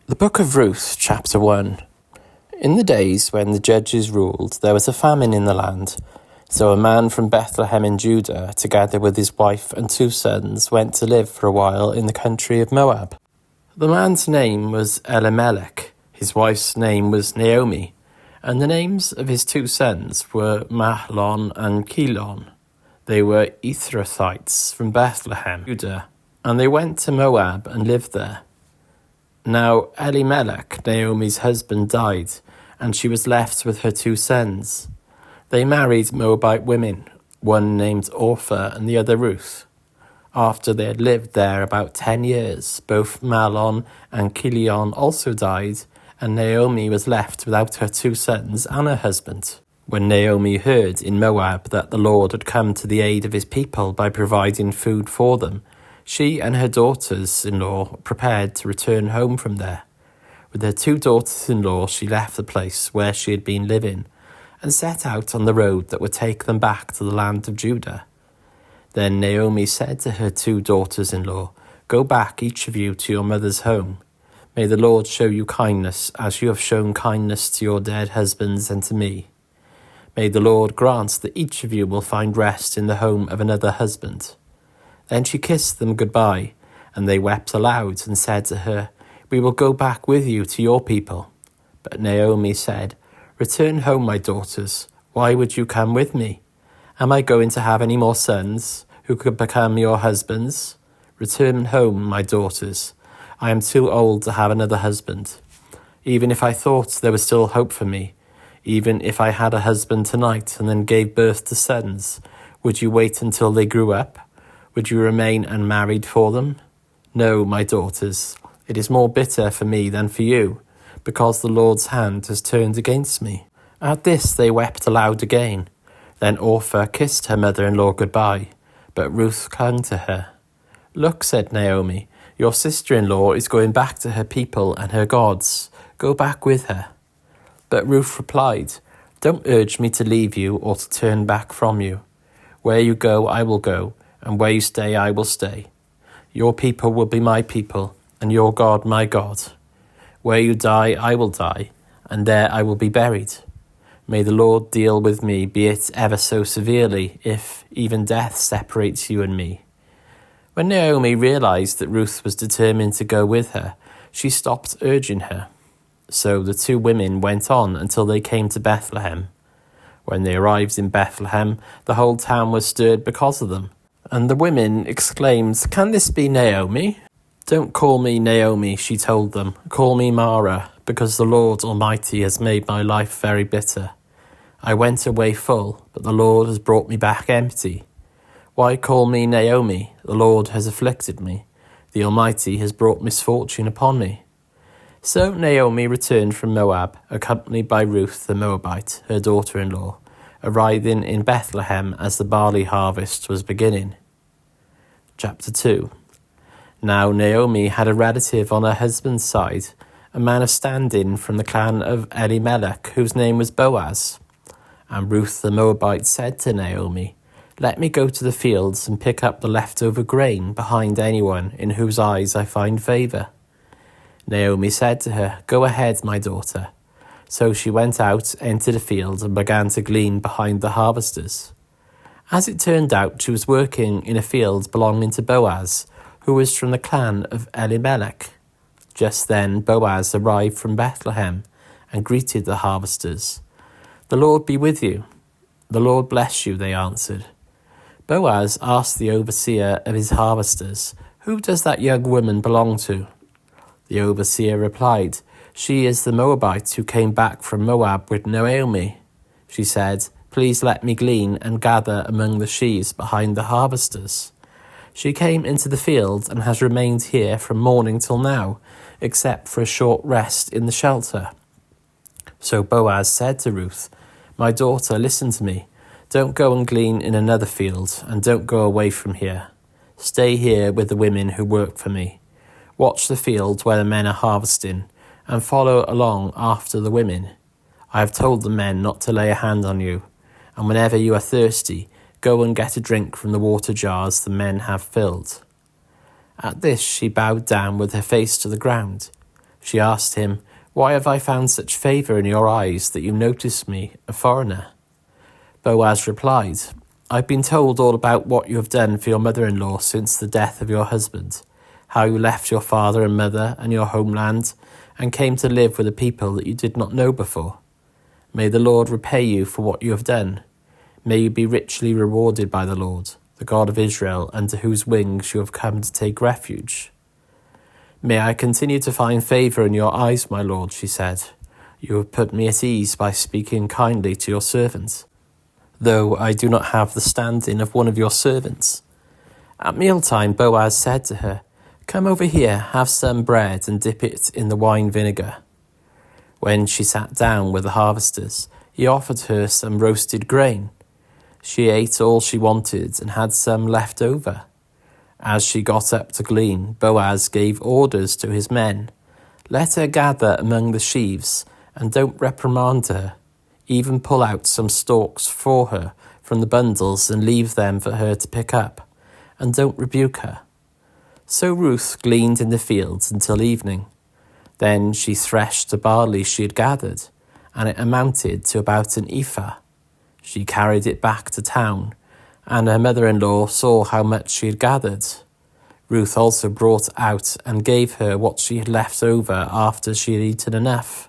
The Book of Ruth, Chapter 1. In the days when the judges ruled, there was a famine in the land. So a man from Bethlehem in Judah, together with his wife and 2 sons, went to live for a while in the country of Moab. The man's name was Elimelech, his wife's name was Naomi, and the names of his 2 sons were Mahlon and Chilion. They were Ephrathites from Bethlehem, Judah, and they went to Moab and lived there. Now Elimelech, Naomi's husband, died, and she was left with her 2 sons. They married Moabite women, one named Orpah and the other Ruth. After they had lived there about 10 years, both Mahlon and Chilion also died, and Naomi was left without her 2 sons and her husband. When Naomi heard in Moab that the Lord had come to the aid of his people by providing food for them, she and her daughters-in-law prepared to return home from there. With her 2 daughters-in-law, she left the place where she had been living and set out on the road that would take them back to the land of Judah. Then Naomi said to her 2 daughters-in-law, "Go back, each of you, to your mother's home. May the Lord show you kindness, as you have shown kindness to your dead husbands and to me. May the Lord grant that each of you will find rest in the home of another husband." Then she kissed them goodbye, and they wept aloud and said to her, "We will go back with you to your people." But Naomi said, "Return home, my daughters. Why would you come with me? Am I going to have any more sons who could become your husbands? Return home, my daughters. I am too old to have another husband. Even if I thought there was still hope for me, even if I had a husband tonight and then gave birth to sons, would you wait until they grew up? Would you remain unmarried for them? No, my daughters, it is more bitter for me than for you, because the Lord's hand has turned against me." At this they wept aloud again. Then Orpah kissed her mother-in-law goodbye, but Ruth clung to her. "Look," said Naomi, "your sister-in-law is going back to her people and her gods. Go back with her." But Ruth replied, "Don't urge me to leave you or to turn back from you. Where you go, I will go, and where you stay, I will stay. Your people will be my people, and your God my God. Where you die, I will die, and there I will be buried. May the Lord deal with me, be it ever so severely, if even death separates you and me." When Naomi realized that Ruth was determined to go with her, she stopped urging her. So the 2 women went on until they came to Bethlehem. When they arrived in Bethlehem, the whole town was stirred because of them. And the women exclaimed, "Can this be Naomi?" "Don't call me Naomi," she told them. "Call me Mara, because the Lord Almighty has made my life very bitter. I went away full, but the Lord has brought me back empty. Why call me Naomi? The Lord has afflicted me. The Almighty has brought misfortune upon me." So Naomi returned from Moab, accompanied by Ruth the Moabite, her daughter-in-law, arriving in Bethlehem as the barley harvest was beginning. Chapter 2. Now Naomi had a relative on her husband's side, a man of standing from the clan of Elimelech, whose name was Boaz. And Ruth the Moabite said to Naomi, "Let me go to the fields and pick up the leftover grain behind anyone in whose eyes I find favor." Naomi said to her, "Go ahead, my daughter." So she went out, entered a field, and began to glean behind the harvesters. As it turned out, she was working in a field belonging to Boaz, who was from the clan of Elimelech. Just then Boaz arrived from Bethlehem and greeted the harvesters. "The Lord be with you." "The Lord bless you," they answered. Boaz asked the overseer of his harvesters, "Who does that young woman belong to?" The overseer replied, "She is the Moabite who came back from Moab with Naomi." She said, "Please let me glean and gather among the sheaves behind the harvesters." She came into the field and has remained here from morning till now, except for a short rest in the shelter. So Boaz said to Ruth, "My daughter, listen to me. Don't go and glean in another field, and don't go away from here. Stay here with the women who work for me. Watch the field where the men are harvesting, and follow along after the women. I have told the men not to lay a hand on you, and whenever you are thirsty, go and get a drink from the water jars the men have filled." At this she bowed down with her face to the ground. She asked him, "Why have I found such favour in your eyes that you notice me, a foreigner?" Boaz replied, "I've been told all about what you have done for your mother-in-law since the death of your husband, how you left your father and mother and your homeland and came to live with a people that you did not know before. May the Lord repay you for what you have done. May you be richly rewarded by the Lord, the God of Israel, under whose wings you have come to take refuge." "May I continue to find favour in your eyes, my lord," she said. "You have put me at ease by speaking kindly to your servant, though I do not have the standing of one of your servants." At mealtime, Boaz said to her, "Come over here, have some bread and dip it in the wine vinegar." When she sat down with the harvesters, he offered her some roasted grain. She ate all she wanted and had some left over. As she got up to glean, Boaz gave orders to his men, "Let her gather among the sheaves, and don't reprimand her. Even pull out some stalks for her from the bundles and leave them for her to pick up, and don't rebuke her." So Ruth gleaned in the fields until evening. Then she threshed the barley she had gathered, and it amounted to about an ephah. She carried it back to town, and her mother-in-law saw how much she had gathered. Ruth also brought out and gave her what she had left over after she had eaten enough.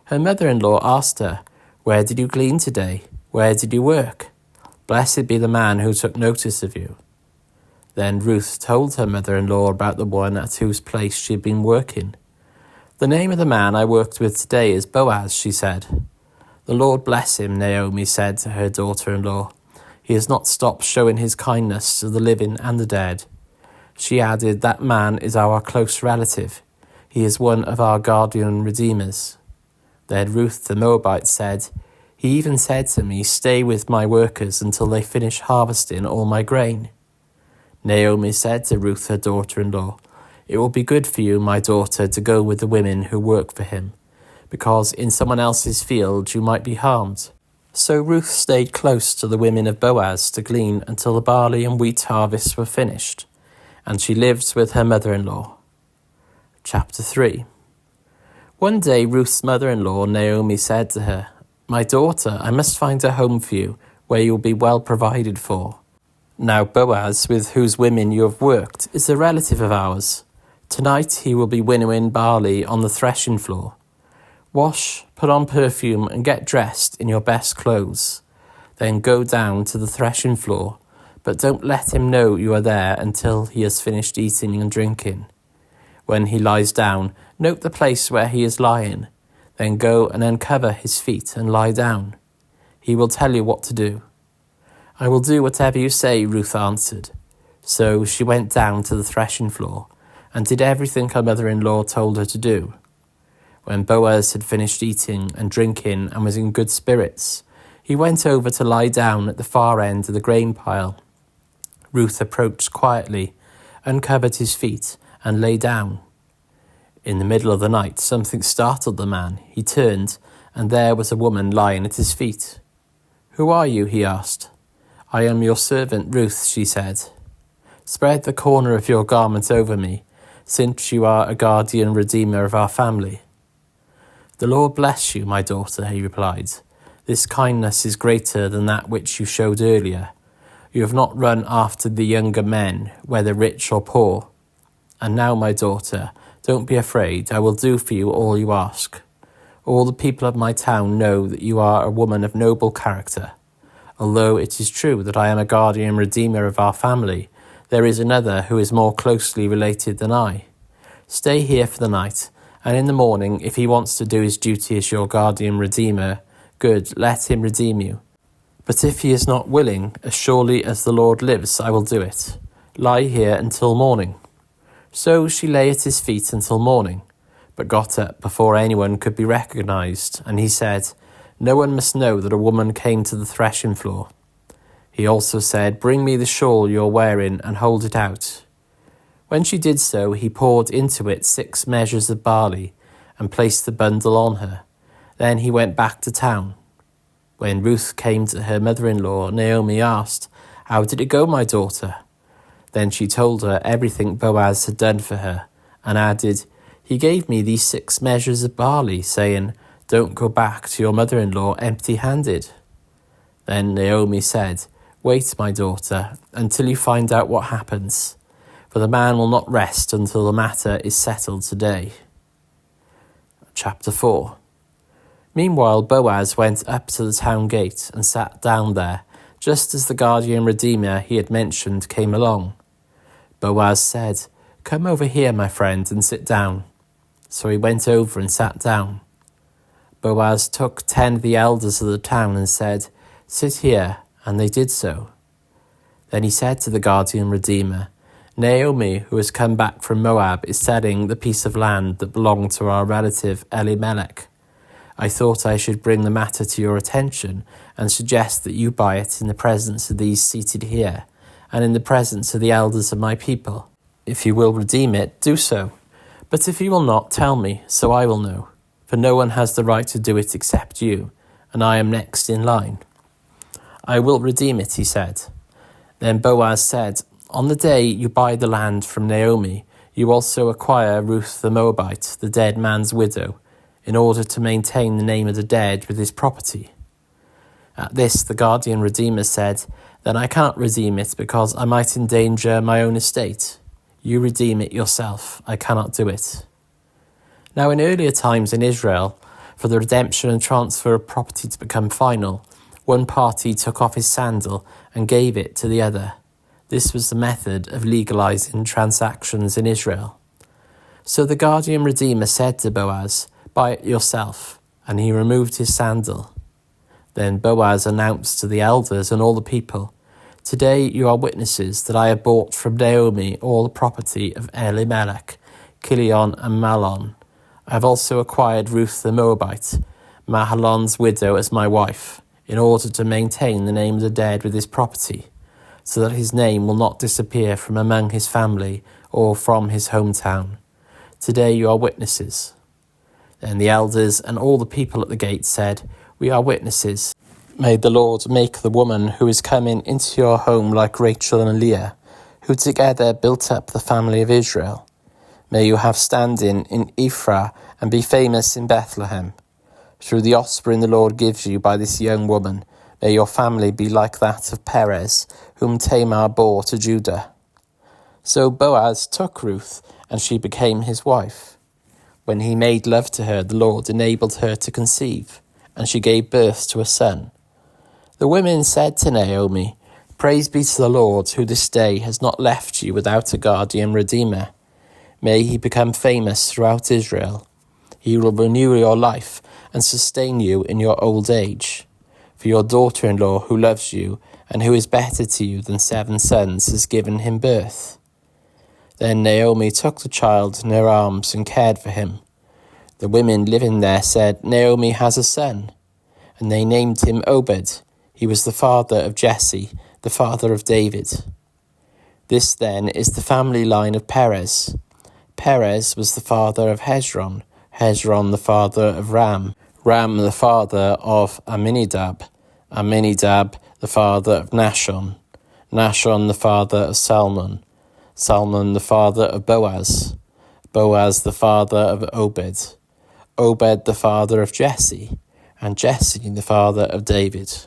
Her mother-in-law asked her, "Where did you glean today? Where did you work? Blessed be the man who took notice of you." Then Ruth told her mother-in-law about the one at whose place she had been working. "The name of the man I worked with today is Boaz," she said. "The Lord bless him," Naomi said to her daughter-in-law. "He has not stopped showing his kindness to the living and the dead." She added, "That man is our close relative. He is one of our guardian redeemers." Then Ruth the Moabite said, "He even said to me, 'Stay with my workers until they finish harvesting all my grain.'" Naomi said to Ruth her daughter-in-law, "It will be good for you, my daughter, to go with the women who work for him, because in someone else's field you might be harmed." So Ruth stayed close to the women of Boaz to glean until the barley and wheat harvests were finished, and she lived with her mother-in-law. Chapter 3. One day Ruth's mother-in-law Naomi said to her, "My daughter, I must find a home for you where you will be well provided for. Now Boaz, with whose women you have worked, is a relative of ours. Tonight he will be winnowing barley on the threshing floor. Wash, put on perfume, and get dressed in your best clothes. Then go down to the threshing floor, but don't let him know you are there until he has finished eating and drinking. When he lies down, note the place where he is lying. Then go and uncover his feet and lie down. He will tell you what to do." "I will do whatever you say," Ruth answered. So she went down to the threshing floor and did everything her mother-in-law told her to do. When Boaz had finished eating and drinking and was in good spirits, he went over to lie down at the far end of the grain pile. Ruth approached quietly, uncovered his feet, and lay down. In the middle of the night, something startled the man. He turned, and there was a woman lying at his feet. "Who are you?" he asked. "I am your servant Ruth," she said. "Spread the corner of your garment over me, since you are a guardian redeemer of our family." "The Lord bless you, my daughter," he replied. "This kindness is greater than that which you showed earlier. You have not run after the younger men, whether rich or poor. And now, my daughter, don't be afraid. I will do for you all you ask. All the people of my town know that you are a woman of noble character. Although it is true that I am a guardian redeemer of our family, there is another who is more closely related than I. Stay here for the night, and in the morning, if he wants to do his duty as your guardian redeemer, good, let him redeem you. But if he is not willing, as surely as the Lord lives, I will do it. Lie here until morning." So she lay at his feet until morning, but got up before anyone could be recognized, and he said, "No one must know that a woman came to the threshing floor." He also said, "Bring me the shawl you are wearing and hold it out." When she did so, he poured into it 6 measures of barley and placed the bundle on her. Then he went back to town. When Ruth came to her mother-in-law, Naomi asked, "How did it go, my daughter?" Then she told her everything Boaz had done for her, and added, He gave me these 6 measures of barley, saying, 'Don't go back to your mother-in-law empty-handed.' Then Naomi said, 'Wait, my daughter, until you find out what happens, for the man will not rest until the matter is settled today.'" Chapter 4. Meanwhile, Boaz went up to the town gate and sat down there, just as the guardian redeemer he had mentioned came along. Boaz said, "Come over here, my friend, and sit down." So he went over and sat down. Boaz took 10 of the elders of the town and said, "Sit here," and they did so. Then he said to the guardian redeemer, "Naomi, who has come back from Moab, is selling the piece of land that belonged to our relative Elimelech. I thought I should bring the matter to your attention and suggest that you buy it in the presence of these seated here, and in the presence of the elders of my people. If you will redeem it, do so. But if you will not, tell me, so I will know. For no one has the right to do it except you, and I am next in line." "I will redeem it," he said. Then Boaz said, "On the day you buy the land from Naomi, you also acquire Ruth the Moabite, the dead man's widow, in order to maintain the name of the dead with his property." At this, the guardian redeemer said, "Then I cannot redeem it because I might endanger my own estate. You redeem it yourself. I cannot do it." Now, in earlier times in Israel, for the redemption and transfer of property to become final, one party took off his sandal and gave it to the other. This was the method of legalizing transactions in Israel. So the guardian redeemer said to Boaz, "Buy it yourself," and he removed his sandal. Then Boaz announced to the elders and all the people, "Today you are witnesses that I have bought from Naomi all the property of Elimelech, Kilion and Mahlon. I have also acquired Ruth the Moabite, Mahlon's widow, as my wife, in order to maintain the name of the dead with his property, so that his name will not disappear from among his family or from his hometown. Today you are witnesses." Then the elders and all the people at the gate said, "We are witnesses. May the Lord make the woman who is coming into your home like Rachel and Leah, who together built up the family of Israel. May you have standing in Ephraim and be famous in Bethlehem. Through the offspring the Lord gives you by this young woman, may your family be like that of Perez, whom Tamar bore to Judah." So Boaz took Ruth, and she became his wife. When he made love to her, the Lord enabled her to conceive, and she gave birth to a son. The women said to Naomi, "Praise be to the Lord, who this day has not left you without a guardian redeemer. May he become famous throughout Israel. He will renew your life and sustain you in your old age. For your daughter-in-law, who loves you and who is better to you than 7 sons, has given him birth." Then Naomi took the child in her arms and cared for him. The women living there said, "Naomi has a son," and they named him Obed. He was the father of Jesse, the father of David. This then is the family line of Perez. Perez was the father of Hezron, Hezron the father of Ram, Ram the father of Amminadab, Amminadab the father of Nahshon, Nahshon the father of Salmon, Salmon the father of Boaz, Boaz the father of Obed, Obed the father of Jesse, and Jesse the father of David.